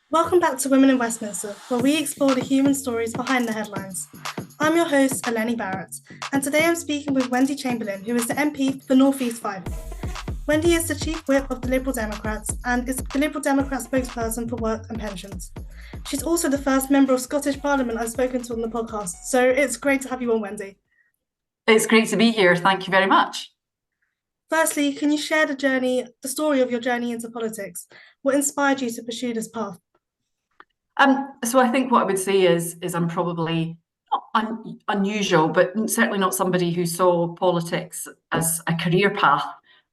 Welcome back to Women in Westminster, where we explore the human stories behind the headlines. I'm your host, Eleni Barrett, and today I'm speaking with Wendy Chamberlain, who is the MP for North East 5. Wendy is the Chief Whip of the Liberal Democrats and is the Liberal Democrat spokesperson for work and pensions. She's also the first member of Scottish Parliament I've spoken to on the podcast, so it's great to have you on, Wendy. It's great to be here. Thank you very much. Firstly, can you share the story of your journey into politics? What inspired you to pursue this path? So I think what I would say is I'm probably not unusual, but certainly not somebody who saw politics as a career path.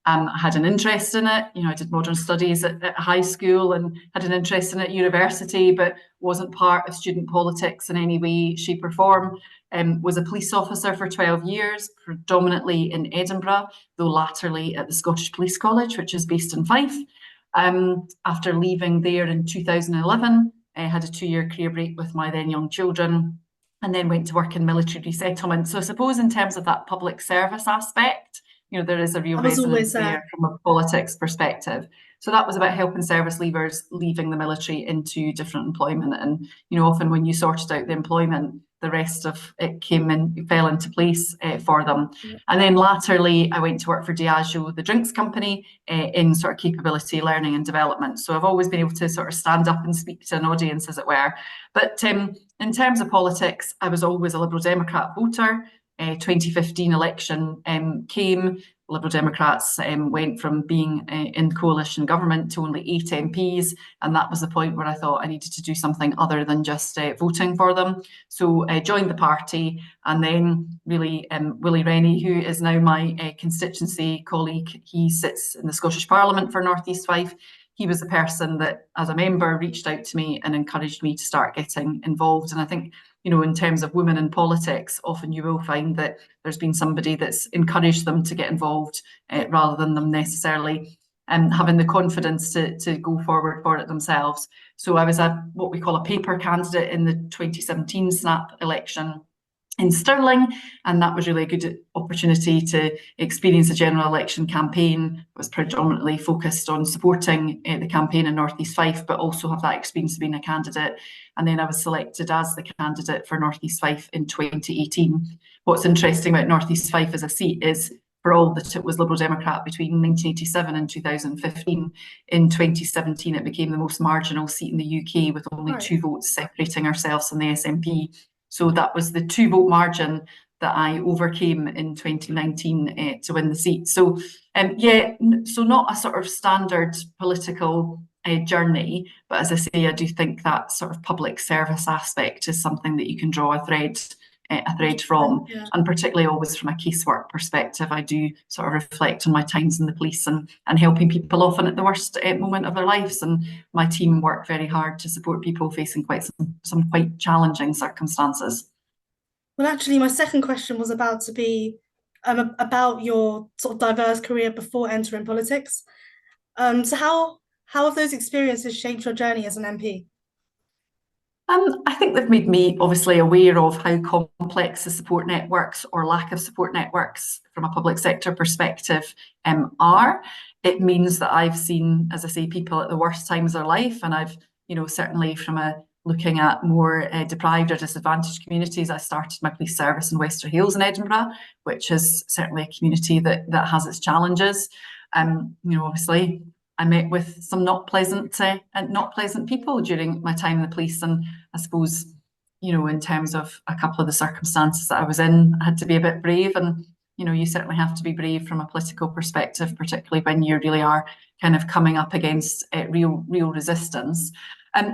I had an interest in it. I did modern studies at high school and had an interest in it at university, but wasn't part of student politics in any way, shape, or form. Was a police officer for 12 years, predominantly in Edinburgh, though latterly at the Scottish Police College, which is based in Fife. After leaving there in 2011, I had a 2-year career break with my then young children, and then went to work in military resettlement. So I suppose in terms of that public service aspect, there is a real I was always resonance there. there from a politics perspective. So that was about helping service leavers leaving the military into different employment. And, often when you sorted out the employment, the rest of it fell into place for them. And then latterly, I went to work for Diageo, the drinks company, in sort of capability learning and development. So I've always been able to sort of stand up and speak to an audience, as it were. But in terms of politics, I was always a Liberal Democrat voter. 2015 election came. Liberal Democrats went from being in coalition government to only 8 MPs, and that was the point where I thought I needed to do something other than just voting for them. So I joined the party, and then really Willie Rennie, who is now my constituency colleague, he sits in the Scottish Parliament for North East 5. He was the person that, as a member, reached out to me and encouraged me to start getting involved. And I think, in terms of women in politics, often you will find that there's been somebody that's encouraged them to get involved rather than them necessarily having the confidence to go forward for it themselves. So I was what we call a paper candidate in the 2017 snap election in Stirling, and that was really a good opportunity to experience a general election campaign. It was predominantly focused on supporting the campaign in North East Fife, but also have that experience of being a candidate. And then I was selected as the candidate for North East Fife in 2018. What's interesting about North East Fife as a seat is, for all that it was Liberal Democrat between 1987 and 2015, in 2017 it became the most marginal seat in the UK, with only 2 votes separating ourselves from the SNP. So that was the 2-vote margin that I overcame in 2019 to win the seat. So so not a sort of standard political journey, but as I say, I do think that sort of public service aspect is something that you can draw a thread from, and particularly always from a casework perspective. I do sort of reflect on my times in the police and helping people often at the worst moment of their lives, and my team work very hard to support people facing some quite challenging circumstances. Well, actually, my second question was about to be about your sort of diverse career before entering politics. So how have those experiences shaped your journey as an MP? I think they've made me obviously aware of how complex the support networks or lack of support networks from a public sector perspective are. It means that I've seen, as I say, people at the worst times of their life, and I've, certainly from looking at more deprived or disadvantaged communities. I started my police service in Wester Hailes in Edinburgh, which is certainly a community that has its challenges. Obviously, I met with some not pleasant people during my time in the police, and I suppose, in terms of a couple of the circumstances that I was in, I had to be a bit brave, and you certainly have to be brave from a political perspective, particularly when you really are kind of coming up against real resistance.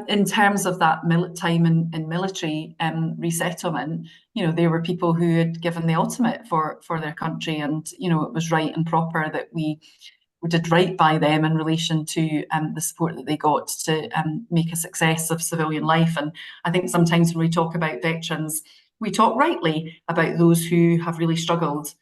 In terms of that time in military resettlement, there were people who had given the ultimate for their country, and it was right and proper that we did right by them in relation to the support that they got to make a success of civilian life. And I think sometimes when we talk about veterans, we talk rightly about those who have really struggled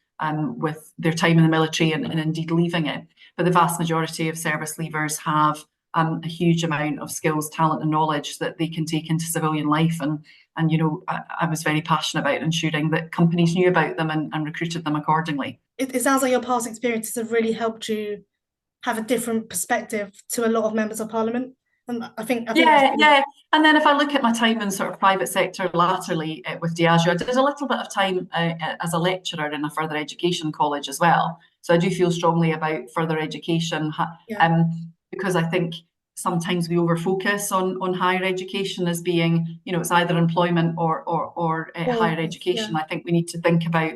with their time in the military and indeed leaving it. But the vast majority of service leavers have a huge amount of skills, talent and knowledge that they can take into civilian life. And I was very passionate about ensuring that companies knew about them and recruited them accordingly. It sounds like your past experiences have really helped you have a different perspective to a lot of members of parliament. And I think that's Yeah. And then if I look at my time in sort of private sector latterly with Diageo, I did a little bit of time as a lecturer in a further education college as well. So I do feel strongly about further education, yeah, because I think sometimes we over focus on higher education as being, it's either employment or all higher yeah. education. I think we need to think about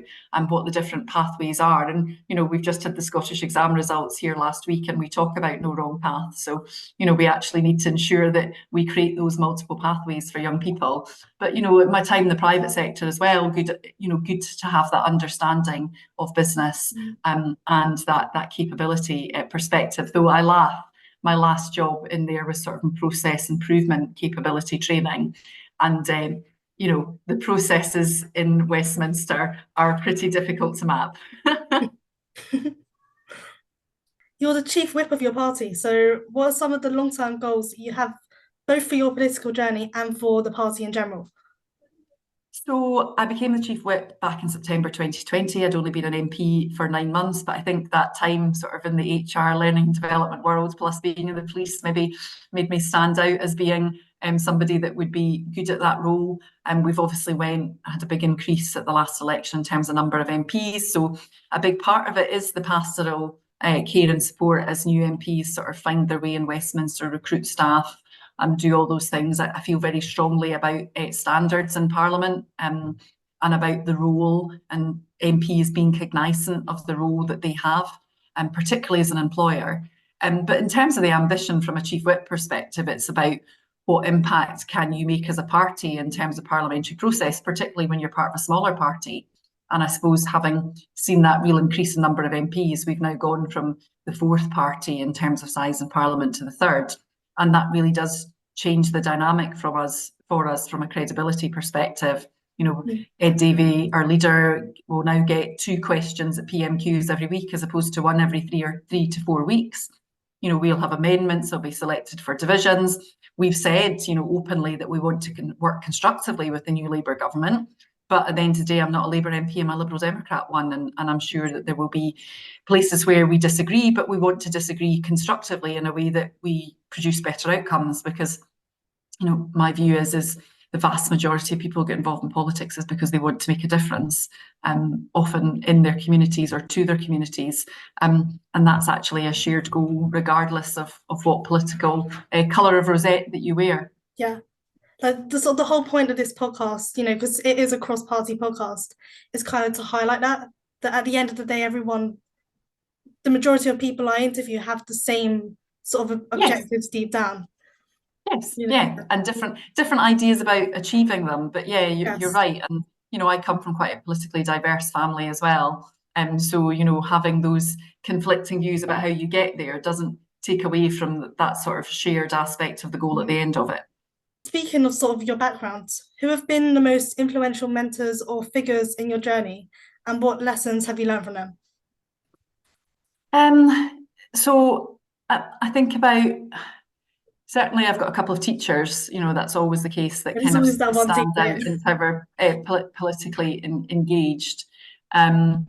what the different pathways are. And, we've just had the Scottish exam results here last week, and we talk about no wrong path. So, we actually need to ensure that we create those multiple pathways for young people. But, my time in the private sector as well, good to have that understanding of business and that capability perspective. Though I laugh, my last job in there was sort of process improvement capability training. And, the processes in Westminster are pretty difficult to map. You're the chief whip of your party. So what are some of the long-term goals you have both for your political journey and for the party in general? So I became the chief whip back in September 2020. I'd only been an MP for 9 months, but I think that time sort of in the HR learning and development world, plus being in the police, maybe made me stand out as being somebody that would be good at that role. And we've obviously had a big increase at the last election in terms of number of MPs. So a big part of it is the pastoral care and support as new MPs sort of find their way in Westminster, recruit staff, do all those things. I feel very strongly about standards in Parliament and about the role and MPs being cognizant of the role that they have, and particularly as an employer. But in terms of the ambition from a chief whip perspective, it's about what impact can you make as a party in terms of parliamentary process, particularly when you're part of a smaller party. And I suppose having seen that real increase in number of MPs, we've now gone from the fourth party in terms of size in Parliament to the third. And that really does change the dynamic for us from a credibility perspective. Ed Davey, our leader, will now get 2 questions at PMQs every week as opposed to one every 3 to 4 weeks. We'll have amendments, they'll be selected for divisions. We've said, openly that we want to work constructively with the new Labour government. But at the end of the day, I'm not a Labour MP, I'm a Liberal Democrat one, and I'm sure that there will be places where we disagree, but we want to disagree constructively in a way that we produce better outcomes. Because, my view is the vast majority of people who get involved in politics is because they want to make a difference, often in their communities or to their communities. And that's actually a shared goal, regardless of what political colour of rosette that you wear. Yeah. Like the whole point of this podcast, because it is a cross-party podcast, is kind of to highlight that at the end of the day, the majority of people I interview have the same sort of objectives deep down. Yes, and different ideas about achieving them. But you're right. And, I come from quite a politically diverse family as well. And so, having those conflicting views about how you get there doesn't take away from that sort of shared aspect of the goal at the end of it. Speaking of sort of your background, who have been the most influential mentors or figures in your journey, and what lessons have you learned from them? So I think about, certainly I've got a couple of teachers, that's always the case, that kind of stand out and ever politically engaged. And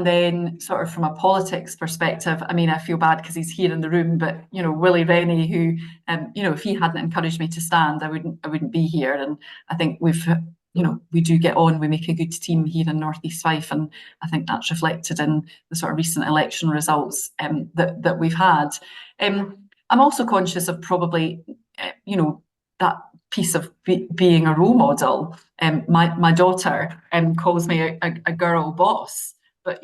then sort of from a politics perspective, I feel bad because he's here in the room, but Willie Rennie, who if he hadn't encouraged me to stand, I wouldn't be here. And I think we do get on, we make a good team here in North East Fife, and I think that's reflected in the sort of recent election results that we've had. I'm also conscious of probably that piece of being a role model. My daughter calls me a girl boss, but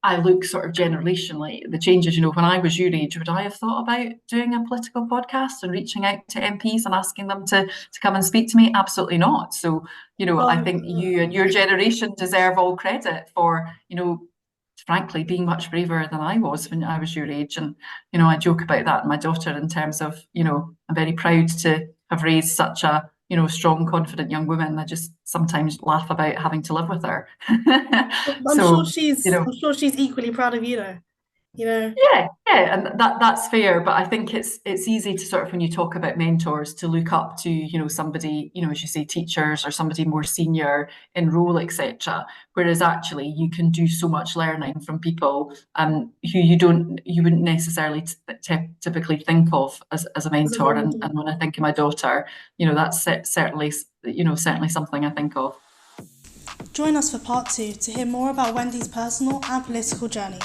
I look sort of generationally at the changes. When I was your age, would I have thought about doing a political podcast and reaching out to MPs and asking them to come and speak to me? Absolutely not. So I think you and your generation deserve all credit for frankly being much braver than I was when I was your age. And I joke about that, my daughter, in terms of I'm very proud to have raised such a strong, confident young woman. I just sometimes laugh about having to live with her. I'm sure she's equally proud of you, though. you know? Yeah, and that's fair, but I think it's easy to sort of, when you talk about mentors, to look up to, somebody, as you say, teachers or somebody more senior in role, etc. Whereas actually you can do so much learning from people who you wouldn't necessarily typically think of as a As a mentor. role And, model. and when I think of my daughter, that's certainly, certainly something I think of. Join us for part 2 to hear more about Wendy's personal and political journey.